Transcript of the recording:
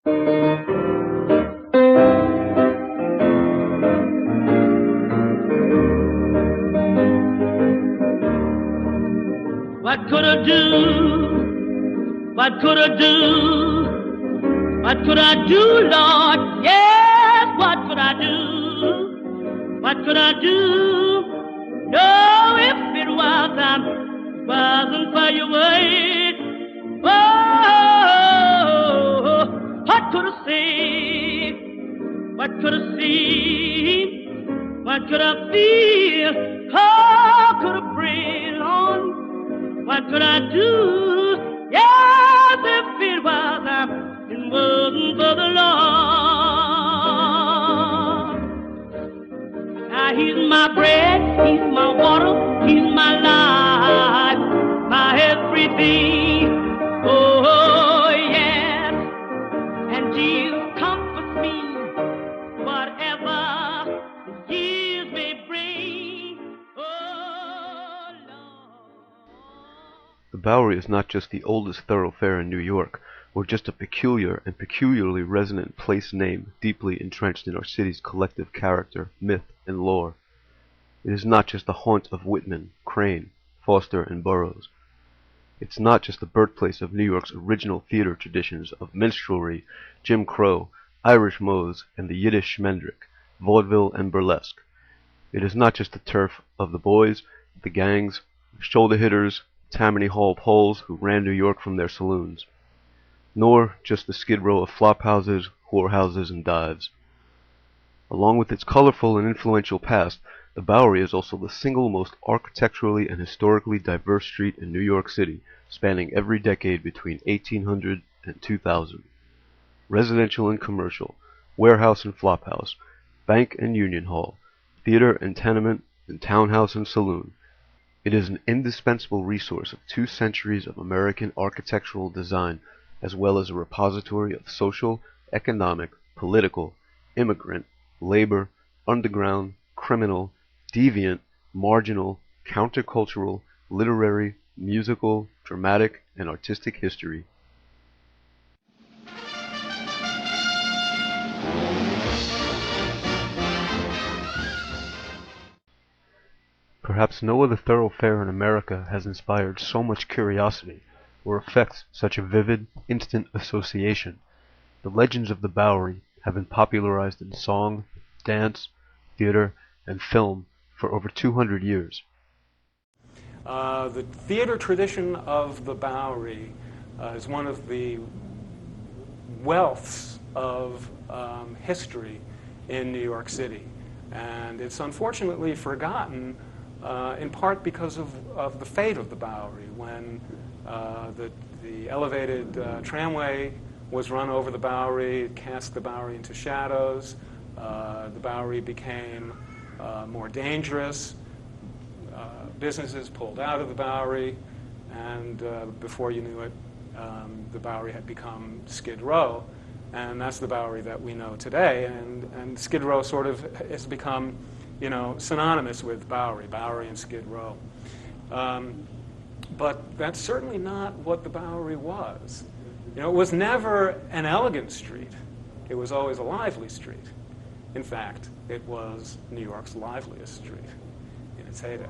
What could I do? What could I do? What could I do, Lord? Yes, what could I do? What could I do? No, if it wasn't for your word. Oh, what could I say? What could I see? What could I feel? How could I pray, Lord? What could I do? Yes, if it wasn't for the Lord. Now He's my bread, He's my water, He's my life, my everything. Oh, yes. And Jesus comforts me, whatever the years may bring. Oh, Lord. The Bowery is not just the oldest thoroughfare in New York, or just a peculiar and peculiarly resonant place name deeply entrenched in our city's collective character, myth, and lore. It is not just the haunt of Whitman, Crane, Foster, and Burroughs. It's not just the birthplace of New York's original theater traditions of minstrelsy, Jim Crow, Irish mots, and the Yiddish schmendrick, vaudeville, and burlesque. It is not just the turf of the boys, the gangs, shoulder hitters, Tammany Hall poles who ran New York from their saloons, nor just the skid row of flop houses, whorehouses, and dives. Along with its colorful and influential past, the Bowery is also the single most architecturally and historically diverse street in New York City, spanning every decade between 1800 and 2000. Residential and commercial, warehouse and flophouse, bank and union hall, theater and tenement, and townhouse and saloon. It is an indispensable resource of 2 centuries of American architectural design, as well as a repository of social, economic, political, immigrant, labor, underground, criminal, deviant, marginal, countercultural, literary, musical, dramatic, and artistic history. Perhaps no other thoroughfare in America has inspired so much curiosity, or effects such a vivid, instant association. The legends of the Bowery have been popularized in song, dance, theater, and film for over 200 years. The theater tradition of the Bowery is one of the wealths of history in New York City. And it's unfortunately forgotten in part because of the fate of the Bowery. When the elevated tramway was run over the Bowery, it cast the Bowery into shadows. The Bowery became more dangerous. Businesses pulled out of the Bowery, and before you knew it, the Bowery had become Skid Row, and that's the Bowery that we know today. And Skid Row sort of has become, synonymous with Bowery and Skid Row. But that's certainly not what the Bowery was. It was never an elegant street. It was always a lively street. In fact, it was New York's liveliest street in its heyday.